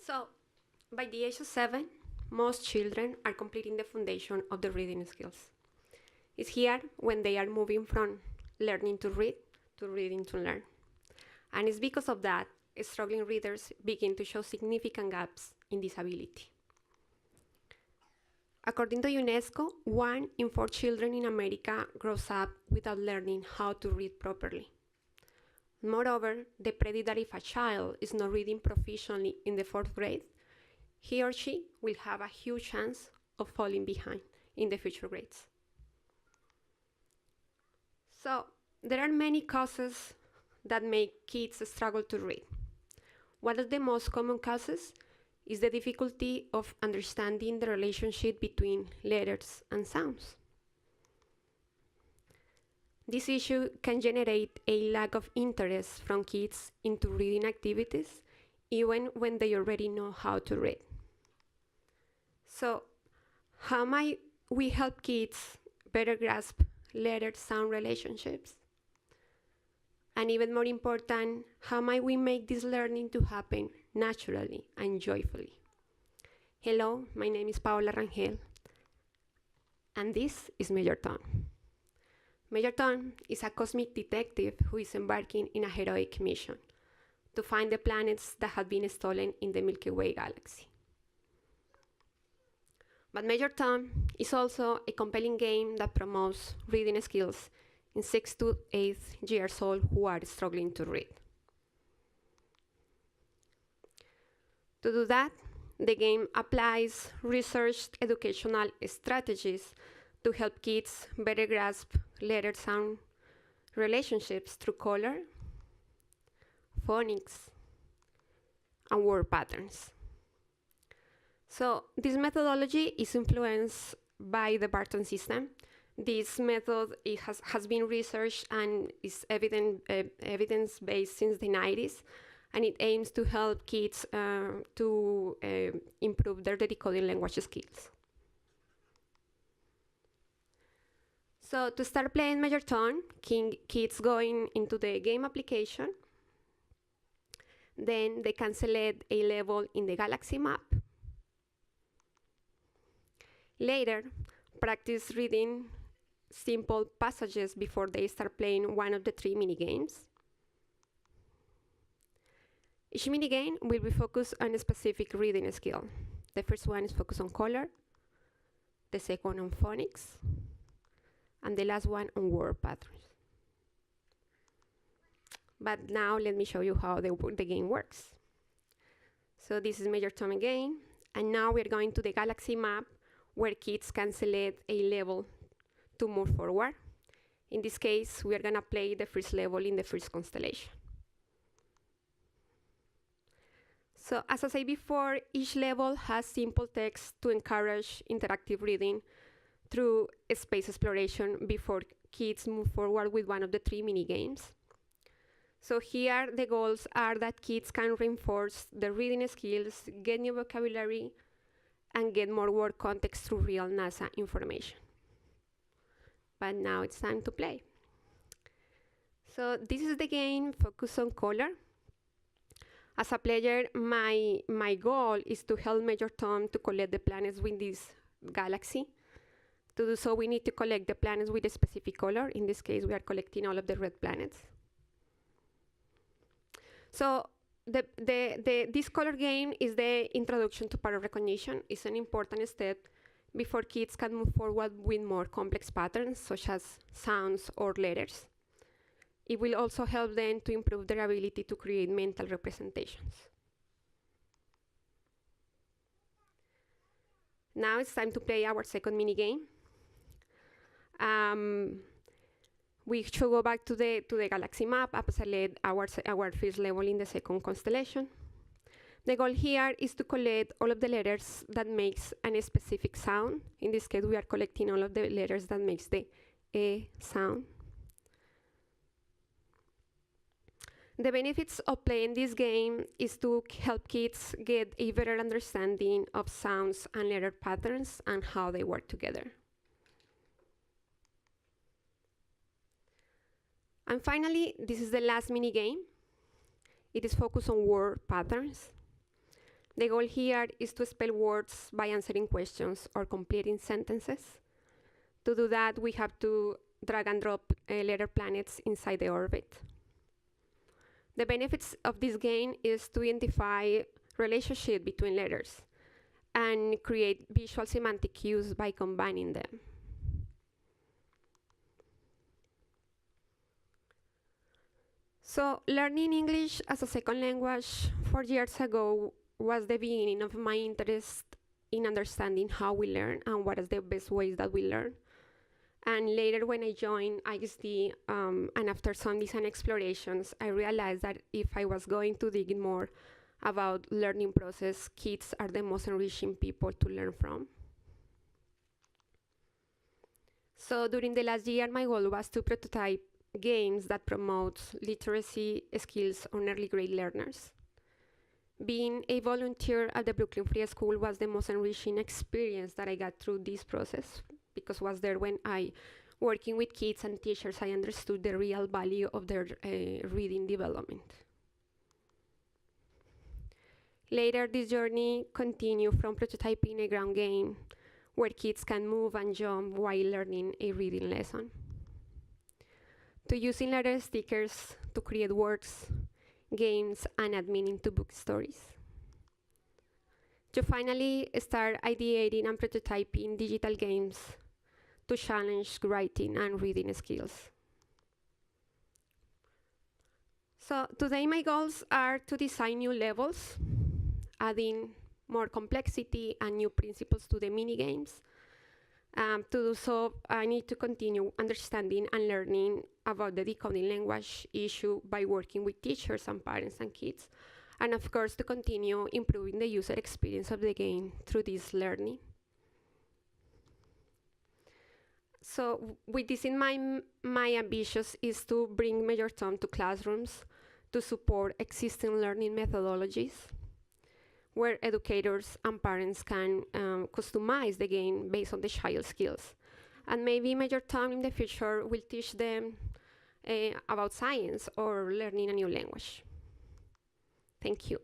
So, by the age of 7, most children are completing the foundation of the reading skills. It's here when they are moving from learning to read to reading to learn. And it's because of that, struggling readers begin to show significant gaps in this ability. According to UNESCO, 1 in 4 children in America grows up without learning how to read properly. Moreover, they predict that if a child is not reading proficiently in the 4th grade, he or she will have a huge chance of falling behind in the future grades. So, there are many causes that make kids struggle to read. One of the most common causes is the difficulty of understanding the relationship between letters and sounds. This issue can generate a lack of interest from kids into reading activities, even when they already know how to read. So, how might we help kids better grasp letter-sound relationships? And even more important, how might we make this learning to happen naturally and joyfully? Hello, my name is Paola Rangel, and this is Major Tom. Major Tom is a cosmic detective who is embarking in a heroic mission to find the planets that have been stolen in the Milky Way galaxy. But Major Tom is also a compelling game that promotes reading skills in 6 to 8 years old who are struggling to read. To do that, the game applies researched educational strategies to help kids better grasp letter-sound relationships through color, phonics, and word patterns. So this methodology is influenced by the Barton system. This method has been researched and is evidence-based since the 90s, and it aims to help kids to improve their decoding language skills. So to start playing Major Tom, kids going into the game application, then they can select a level in the galaxy map. Later, practice reading simple passages before they start playing one of the 3 mini-games. Each mini-game will be focused on a specific reading skill. The first one is focused on color, the second on phonics, and the last one on word patterns. But now let me show you how the game works. So this is Major Tom again, and now we're going to the galaxy map where kids can select a level to move forward. In this case, we are gonna play the first level in the first constellation. So as I said before, each level has simple text to encourage interactive reading through space exploration before kids move forward with one of the 3 mini-games. So here the goals are that kids can reinforce their reading skills, get new vocabulary, and get more word context through real NASA information. But now it's time to play. So this is the game focused on color. As a player, my goal is to help Major Tom to collect the planets with this galaxy. To do so, we need to collect the planets with a specific color. In this case, we are collecting all of the red planets. So this color game is the introduction to pattern recognition. It's an important step before kids can move forward with more complex patterns, such as sounds or letters. It will also help them to improve their ability to create mental representations. Now it's time to play our second mini game. We should go back to the galaxy map and select our first level in the second constellation. The goal here is to collect all of the letters that makes a specific sound. In this case, we are collecting all of the letters that makes the E sound. The benefits of playing this game is to help kids get a better understanding of sounds and letter patterns and how they work together. And finally, this is the last mini game. It is focused on word patterns. The goal here is to spell words by answering questions or completing sentences. To do that, we have to drag and drop letter planets inside the orbit. The benefits of this game is to identify relationship between letters and create visual semantic cues by combining them. So learning English as a second language 4 years ago was the beginning of my interest in understanding how we learn and what is the best ways that we learn. And later when I joined IXD, and after some design explorations, I realized that if I was going to dig in more about learning process, kids are the most enriching people to learn from. So during the last year, my goal was to prototype games that promote literacy skills on early grade learners. Being a volunteer at the Brooklyn Free School was the most enriching experience that I got through this process, because was there when working with kids and teachers, I understood the real value of their reading development. Later, this journey continued from prototyping a ground game where kids can move and jump while learning a reading lesson, to using letter stickers to create words, games, and add meaning to book stories, to finally start ideating and prototyping digital games to challenge writing and reading skills. So today my goals are to design new levels, adding more complexity and new principles to the mini games. To do so, I need to continue understanding and learning about the decoding language issue by working with teachers and parents and kids. And of course, to continue improving the user experience of the game through this learning. So with this in mind, my ambition is to bring Major Tom to classrooms to support existing learning methodologies, where educators and parents can customize the game based on the child's skills. And maybe Major Tom in the future will teach them about science or learning a new language. Thank you.